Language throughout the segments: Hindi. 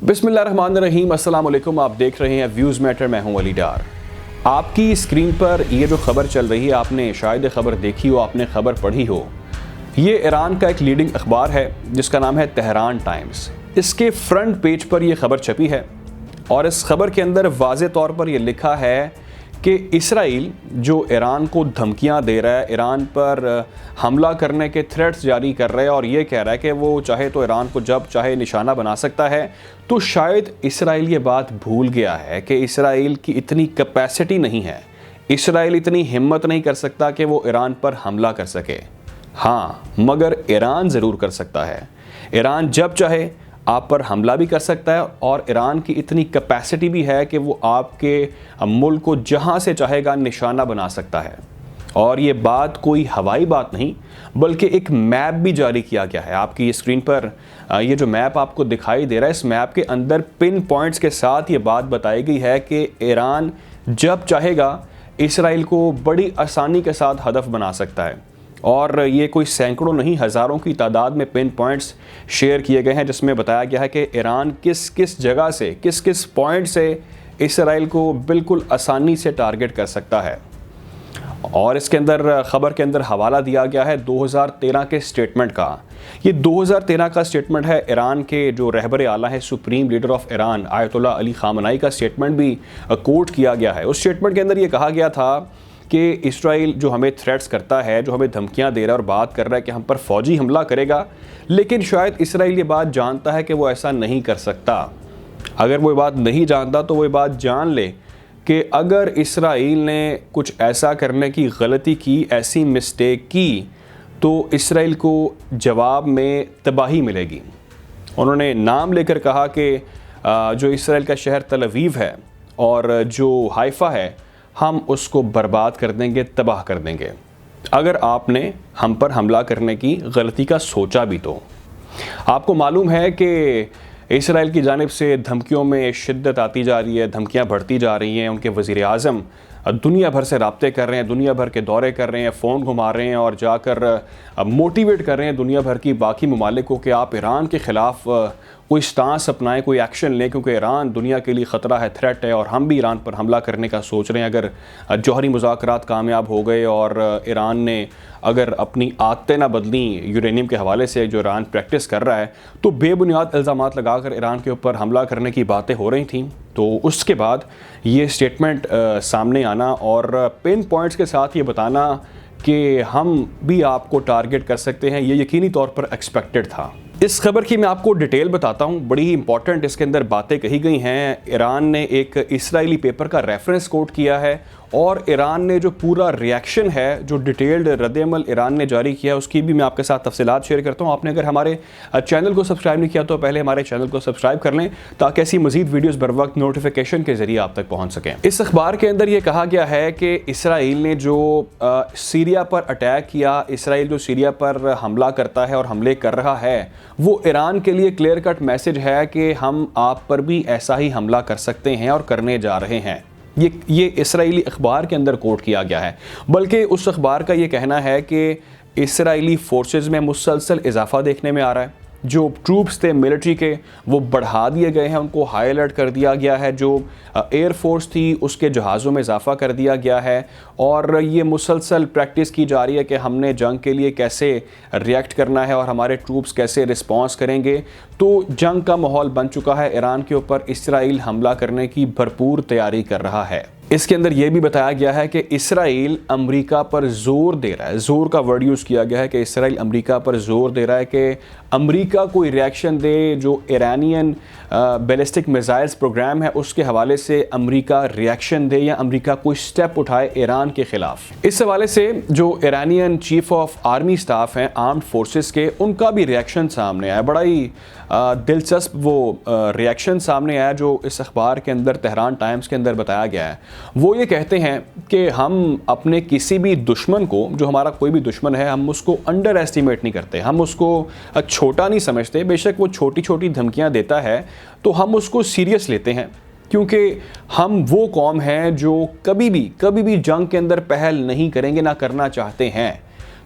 बिस्मिल्लाहिर्रहमानिर्रहीम, अस्सलाम वालेकुम। आप देख रहे हैं व्यूज़ मैटर। मैं हूं अली डार। आपकी स्क्रीन पर ये जो खबर चल रही है, आपने शायद खबर देखी हो, आपने खबर पढ़ी हो। ये ईरान का एक लीडिंग अखबार है जिसका नाम है तेहरान टाइम्स। इसके फ्रंट पेज पर यह खबर छपी है और इस खबर के अंदर वाज़े तौर पर यह लिखा है कि इसराइल जो ईरान को धमकियां दे रहा है, ईरान पर हमला करने के थ्रेट्स जारी कर रहा है और ये कह रहा है कि वो चाहे तो ईरान को जब चाहे निशाना बना सकता है। तो शायद इसराइल ये बात भूल गया है कि इसराइल की इतनी कैपेसिटी नहीं है, इसराइल इतनी हिम्मत नहीं कर सकता कि वो ईरान पर हमला कर सके। हाँ, मगर ईरान ज़रूर कर सकता है। ईरान जब चाहे आप पर हमला भी कर सकता है और ईरान की इतनी कैपेसिटी भी है कि वो आपके मुल्क को जहां से चाहेगा निशाना बना सकता है। और ये बात कोई हवाई बात नहीं, बल्कि एक मैप भी जारी किया गया है। आपकी स्क्रीन पर ये जो मैप आपको दिखाई दे रहा है, इस मैप के अंदर पिन पॉइंट्स के साथ ये बात बताई गई है कि ईरान जब चाहेगा इसराइल को बड़ी आसानी के साथ हदफ बना सकता है। और ये कोई सैकड़ों नहीं, हज़ारों की तादाद में पिन पॉइंट्स शेयर किए गए हैं जिसमें बताया गया है कि ईरान किस किस जगह से, किस किस पॉइंट से इसराइल को बिल्कुल आसानी से टारगेट कर सकता है। और इसके अंदर ख़बर के अंदर हवाला दिया गया है 2013 के स्टेटमेंट का। ये 2013 का स्टेटमेंट है। ईरान के जो रहबर आला है, supreme leader of Iran Ayatollah Ali Khamenei का स्टेटमेंट भी कोट किया गया है। उस स्टेटमेंट के अंदर ये कहा गया था कि इसराइल जो हमें थ्रेट्स करता है, जो हमें धमकियां दे रहा है और बात कर रहा है कि हम पर फौजी हमला करेगा, लेकिन शायद इसराइल ये बात जानता है कि वो ऐसा नहीं कर सकता। अगर वो ये बात नहीं जानता तो वो ये बात जान ले कि अगर इसराइल ने कुछ ऐसा करने की गलती की, ऐसी मिस्टेक की, तो इसराइल को जवाब में तबाही मिलेगी। उन्होंने नाम लेकर कहा कि जो इसराइल का शहर तल अवीव है और जो हाइफा है, हम उसको बर्बाद कर देंगे, तबाह कर देंगे, अगर आपने हम पर हमला करने की गलती का सोचा भी तो। आपको मालूम है कि इसराइल की जानिब से धमकियों में शिद्दत आती जा रही है, धमकियां बढ़ती जा रही हैं। उनके वज़ीर आज़म दुनिया भर से राब्ते कर रहे हैं, दुनिया भर के दौरे कर रहे हैं, फ़ोन घुमा रहे हैं और जाकर मोटिवेट कर रहे हैं दुनिया भर की बाकी ममालिक को कि आप ईरान के ख़िलाफ़ कोई स्टांस अपनाएं, कोई एक्शन लें, क्योंकि ईरान दुनिया के लिए ख़तरा है, थ्रेट है और हम भी ईरान पर हमला करने का सोच रहे हैं। अगर जौहरी मुज़ाकरात कामयाब हो गए और ईरान ने अगर अपनी आदतें ना बदली यूरेनियम के हवाले से जो ईरान प्रैक्टिस कर रहा है, तो बेबुनियाद इल्ज़ामात लगाकर ईरान के ऊपर हमला करने की बातें हो रही थीं। तो उसके बाद ये स्टेटमेंट सामने आना और पिन पॉइंट्स के साथ ये बताना कि हम भी आपको टारगेट कर सकते हैं, ये यकीनी तौर पर एक्सपेक्टेड था। इस खबर की मैं आपको डिटेल बताता हूँ, बड़ी ही इंपॉर्टेंट इसके अंदर बातें कही गई हैं। ईरान ने एक इसराइली पेपर का रेफरेंस कोट किया है और ईरान ने जो पूरा रिएक्शन है, जो डिटेल्ड रद्द-ए-अमल ईरान ने जारी किया, उसकी भी मैं आपके साथ तफसीलात शेयर करता हूँ। आपने अगर हमारे चैनल को सब्सक्राइब नहीं किया तो पहले हमारे चैनल को सब्सक्राइब कर लें ताकि ऐसी मजीद वीडियोज़ बर वक्त नोटिफिकेशन के ज़रिए आप तक पहुँच सकें। इस अखबार के अंदर ये कहा गया है कि इसराइल ने जो सीरिया पर अटैक किया, इसराइल जो सीरिया पर हमला करता है और हमले कर रहा है, वो ईरान के लिए क्लियर कट मैसेज है कि हम आप पर भी ऐसा ही हमला कर सकते हैं और करने जा रहे हैं। ये इसराइली अखबार के अंदर कोट किया गया है। बल्कि उस अखबार का ये कहना है कि इसराइली फोर्सेस में मुसलसल इजाफा देखने में आ रहा है। जो ट्रूप्स थे मिलिट्री के, वो बढ़ा दिए गए हैं, उनको हाई अलर्ट कर दिया गया है। जो एयर फोर्स थी उसके जहाज़ों में इजाफा कर दिया गया है और ये मुसलसल प्रैक्टिस की जा रही है कि हमने जंग के लिए कैसे रिएक्ट करना है और हमारे ट्रूप्स कैसे रिस्पॉन्स करेंगे। तो जंग का माहौल बन चुका है। ईरान के ऊपर इसराइल हमला करने की भरपूर तैयारी कर रहा है। इसके अंदर यह भी बताया गया है कि इसराइल अमेरिका पर जोर दे रहा है, जोर का वर्ड यूज़ किया गया है कि इसराइल अमेरिका पर जोर दे रहा है कि अमेरिका कोई रिएक्शन दे। जो ईरानियन बैलिस्टिक मिसाइल्स प्रोग्राम है उसके हवाले से अमेरिका रिएक्शन दे या अमेरिका कोई स्टेप उठाए ईरान के ख़िलाफ़। इस हवाले से जो Iranian chief of army staff हैं आर्म्ड फोर्सेस के, उनका भी रिएक्शन सामने आया। बड़ा ही दिलचस्प वो रिएक्शन सामने आया जो इस अखबार के अंदर तेहरान टाइम्स के अंदर बताया गया है। वो ये कहते हैं कि हम अपने किसी भी दुश्मन को, जो हमारा कोई भी दुश्मन है, हम उसको अंडर एस्टिमेट नहीं करते, हम उसको छोटा नहीं समझते। बेशक वो छोटी छोटी धमकियां देता है तो हम उसको सीरियस लेते हैं, क्योंकि हम वो कौम हैं जो कभी भी जंग के अंदर पहल नहीं करेंगे, ना करना चाहते हैं।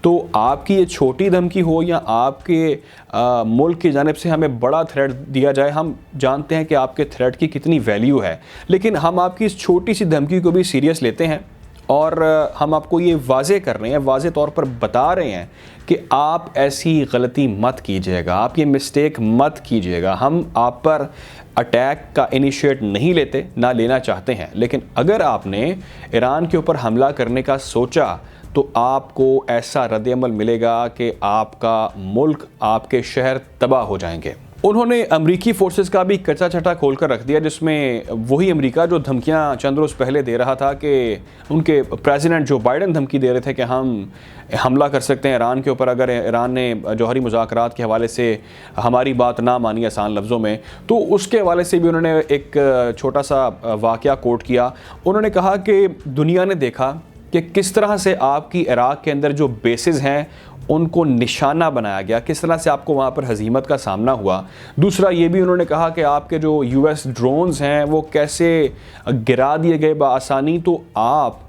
तो आपकी ये छोटी धमकी हो या आपके मुल्क की जानिब से हमें बड़ा थ्रेट दिया जाए, हम जानते हैं कि आपके थ्रेट की कितनी वैल्यू है, लेकिन हम आपकी इस छोटी सी धमकी को भी सीरियस लेते हैं और हम आपको ये वाज़े कर रहे हैं, वाज़े तौर पर बता रहे हैं कि आप ऐसी गलती मत कीजिएगा, आप ये मिस्टेक मत कीजिएगा। हम आप पर अटैक का इनिशिएट नहीं लेते, ना लेना चाहते हैं, लेकिन अगर आपने ईरान के ऊपर हमला करने का सोचा तो आपको ऐसा रद्द-ए-अमल मिलेगा कि आपका मुल्क, आपके शहर तबाह हो जाएंगे। उन्होंने अमरीकी फोर्सेस का भी कच्चा छटा खोल कर रख दिया, जिसमें वही अमेरिका जो धमकियां चंद रोज़ पहले दे रहा था कि उनके प्रेसिडेंट जो बाइडन धमकी दे रहे थे कि हम हमला कर सकते हैं ईरान के ऊपर अगर ईरान ने जौहरी मुज़ाकरात के हवाले से हमारी बात ना मानी आसान लफ्ज़ों में। तो उसके हवाले से भी उन्होंने एक छोटा सा वाक़या कोट किया। उन्होंने कहा कि दुनिया ने देखा कि किस तरह से आपकी इराक़ के अंदर जो बेसिस हैं उनको निशाना बनाया गया, किस तरह से आपको वहाँ पर हज़ीमत का सामना हुआ। दूसरा ये भी उन्होंने कहा कि आपके जो यूएस ड्रोन्स हैं वो कैसे गिरा दिए गए बआसानी। तो आप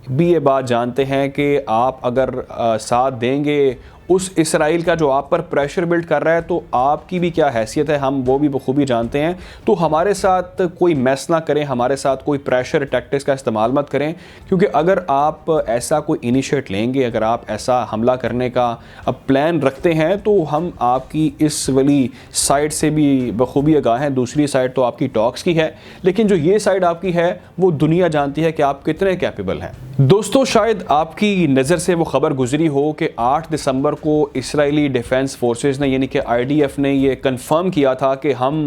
भी ये बात जानते हैं कि आप अगर साथ देंगे उस इसराइल का जो आप पर प्रेशर बिल्ड कर रहा है तो आपकी भी क्या हैसियत है, हम वो भी बखूबी जानते हैं। तो हमारे साथ कोई मैस ना करें, हमारे साथ कोई प्रेशर टैक्टिक्स का इस्तेमाल मत करें, क्योंकि अगर आप ऐसा कोई इनिशिएट लेंगे, अगर आप ऐसा हमला करने का प्लान रखते हैं तो हम आपकी इस वाली साइड से भी बखूबी आगाह हैं। दूसरी साइड तो आपकी टॉक्स की है, लेकिन जो ये साइड आपकी है वो दुनिया जानती है कि आप कितने कैपेबल हैं। दोस्तों, शायद आपकी नज़र से वो ख़बर गुजरी हो कि 8 दिसंबर को इजरायली डिफेंस फोर्सेस ने यानी कि IDF ने ये कंफर्म किया था कि हम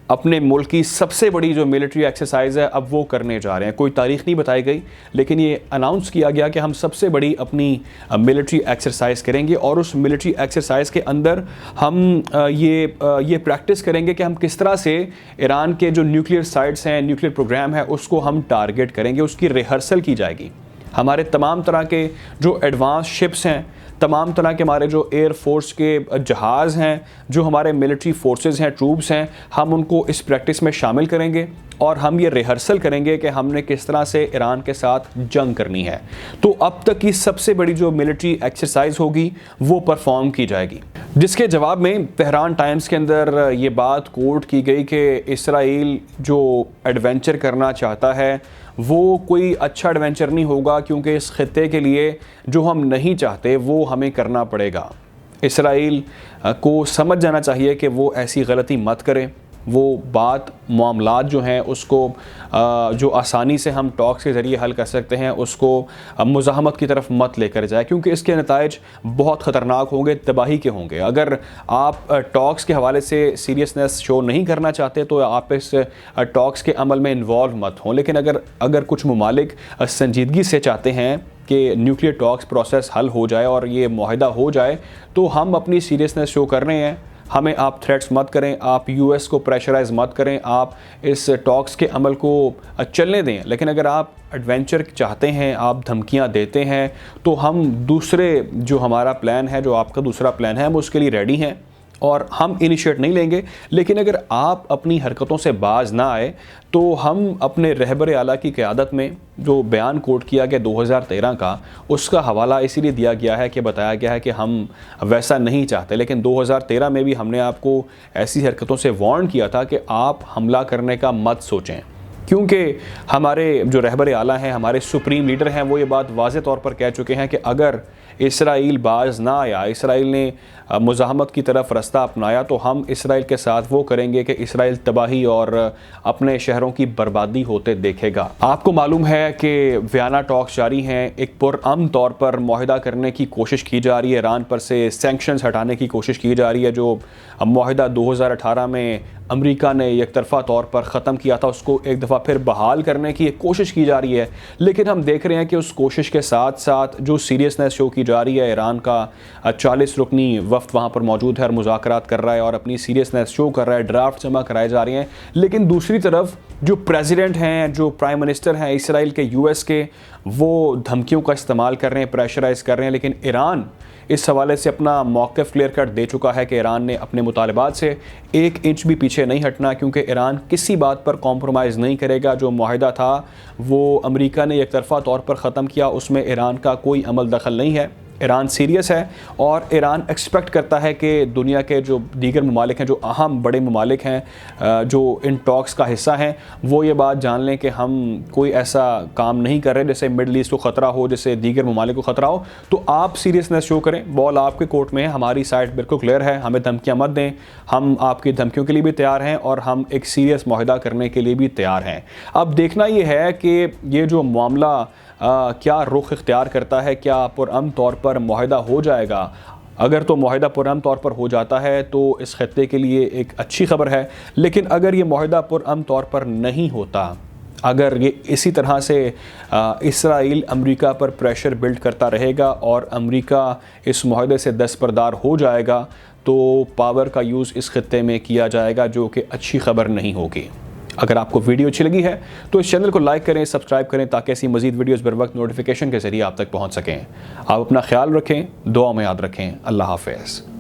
अपने मुल्क की सबसे बड़ी जो मिलिट्री एक्सरसाइज है अब वो करने जा रहे हैं। कोई तारीख़ नहीं बताई गई, लेकिन ये अनाउंस किया गया कि हम सबसे बड़ी अपनी मिलिट्री एक्सरसाइज करेंगे और उस मिलिट्री एक्सरसाइज के अंदर हम ये प्रैक्टिस करेंगे कि हम किस तरह से ईरान के जो न्यूक्लियर साइट्स हैं, न्यूक्लियर प्रोग्राम है, उसको हम टारगेट करेंगे। उसकी रिहर्सल की जाएगी। हमारे तमाम तरह के जो एडवांस शिप्स हैं, तमाम तरह के हमारे जो एयर फोर्स के जहाज़ हैं, जो हमारे मिलिट्री फोर्सेस हैं, ट्रूप्स हैं, हम उनको इस प्रैक्टिस में शामिल करेंगे और हम ये रिहर्सल करेंगे कि हमने किस तरह से ईरान के साथ जंग करनी है। तो अब तक की सबसे बड़ी जो मिलिट्री एक्सरसाइज होगी वो परफॉर्म की जाएगी, जिसके जवाब में तेहरान टाइम्स के अंदर ये बात कोट की गई कि इसराइल जो एडवेंचर करना चाहता है वो कोई अच्छा एडवेंचर नहीं होगा, क्योंकि इस खित्ते के लिए जो हम नहीं चाहते वो हमें करना पड़ेगा। इसराइल को समझ जाना चाहिए कि वो ऐसी गलती मत करे। वो बात मामलात जो हैं उसको जो आसानी से हम टॉक्स के ज़रिए हल कर सकते हैं उसको मुज़ाहमत की तरफ मत लेकर जाए, क्योंकि इसके नताइज बहुत ख़तरनाक होंगे, तबाही के होंगे। अगर आप टॉक्स के हवाले से सीरियसनेस शो नहीं करना चाहते तो आप इस टॉक्स के अमल में इन्वॉल्व मत हों, लेकिन अगर कुछ ममालिक संजीदगी से चाहते हैं कि न्यूक्लियर टॉक्स प्रोसेस हल हो जाए और ये मुआहदा हो जाए, तो हम अपनी सीरियसनेस शो कर रहे हैं। हमें आप थ्रेट्स मत करें, आप यूएस को प्रेशराइज मत करें, आप इस टॉक्स के अमल को चलने दें। लेकिन अगर आप एडवेंचर चाहते हैं, आप धमकियां देते हैं, तो हम दूसरे जो हमारा प्लान है, जो आपका दूसरा प्लान है, हम उसके लिए रेडी हैं और हम इनिशिएट नहीं लेंगे। लेकिन अगर आप अपनी हरकतों से बाज ना आए तो हम अपने रहबर आला की क़यादत में जो बयान कोट किया गया 2013 का, उसका हवाला इसीलिए दिया गया है कि बताया गया है कि हम वैसा नहीं चाहते। लेकिन 2013 में भी हमने आपको ऐसी हरकतों से वार्न किया था कि आप हमला करने का मत सोचें, क्योंकि हमारे जो रहबर आला हैं, हमारे सुप्रीम लीडर हैं, वो ये बात वाज़े तौर पर कह चुके हैं कि अगर इसराइल बाज ना आया, इसराइल ने मुज़ाहमत की तरफ रास्ता अपनाया, तो हम इसराइल के साथ वो करेंगे कि इसराइल तबाही और अपने शहरों की बर्बादी होते देखेगा। आपको मालूम है कि वियना टॉक्स जारी हैं, एक पुरअमन तौर पर मुआहदा करने की कोशिश की जा रही है, ईरान पर से सैंक्शंस हटाने की कोशिश की जा रही है। जो मुआहदा 2018 में अमेरिका ने एक तरफ़ा तौर पर ख़त्म किया था, उसको एक दफ़ा फिर बहाल करने की एक कोशिश की जा रही है। लेकिन हम देख रहे हैं कि उस कोशिश के साथ साथ जो सीरियसनेस शो की जा रही है, ईरान का 40 रुकनी वफ़द वहाँ पर मौजूद है और मुज़ाकरात कर रहा है और अपनी सीरियसनेस शो कर रहा है, ड्राफ्ट जमा कराए जा रहे हैं। लेकिन दूसरी तरफ जो प्रेसिडेंट हैं, जो प्राइम मिनिस्टर हैं इसराइल के, यूएस के, वो धमकियों का इस्तेमाल कर रहे हैं, प्रेशराइज़ कर रहे हैं। लेकिन ईरान इस हवाले से अपना मौक़िफ़ क्लियर कट दे चुका है कि ईरान ने अपने मुतालबात से 1 इंच भी पीछे नहीं हटना, क्योंकि ईरान किसी बात पर कॉम्प्रोमाइज़ नहीं करेगा। जो मुआहदा था वो अमेरिका ने एक तरफ़ा तौर पर ख़त्म किया, उसमें ईरान का कोई अमल दखल नहीं है। ईरान सीरियस है और ईरान एक्सपेक्ट करता है कि दुनिया के जो दीगर ममालिक हैं, जो अहम बड़े ममालिक हैं, जो इन टॉक्स का हिस्सा हैं, वो ये बात जान लें कि हम कोई ऐसा काम नहीं कर रहे जैसे मिडल ईस्ट को ख़तरा हो, जैसे दीगर ममालिक को ख़तरा हो। तो आप सीरियसनेस शो करें, बॉल आपके कोर्ट में है, हमारी साइड बिल्कुल क्लियर है, हमें धमकियाँ मत दें, हम आपकी धमकियों के लिए भी तैयार हैं और हम एक सीरियस मुआहदा करने के लिए भी तैयार हैं। अब देखना ये है कि ये जो मामला क्या रुख इख्तियार करता है, क्या पुरअमन तौर पर मुआहदा हो जाएगा। अगर तो मुआहदा पुरअमन तौर पर हो जाता है तो इस खत्ते के लिए एक अच्छी खबर है, लेकिन अगर ये मुआहदा पुरअमन तौर पर नहीं होता, अगर ये इसी तरह से इसराइल अमेरिका पर प्रेशर बिल्ड करता रहेगा और अमेरिका इस मुआहदे से दस्तबरदार हो जाएगा, तो पावर का यूज़ इस खत्ते में किया जाएगा, जो कि अच्छी खबर नहीं होगी। अगर आपको वीडियो अच्छी लगी है तो इस चैनल को लाइक करें, सब्सक्राइब करें, ताकि ऐसी मज़ीद वीडियोस बर वक्त नोटिफिकेशन के ज़रिए आप तक पहुंच सकें। आप अपना ख्याल रखें, दुआ में याद रखें। अल्लाह हाफ़िज़।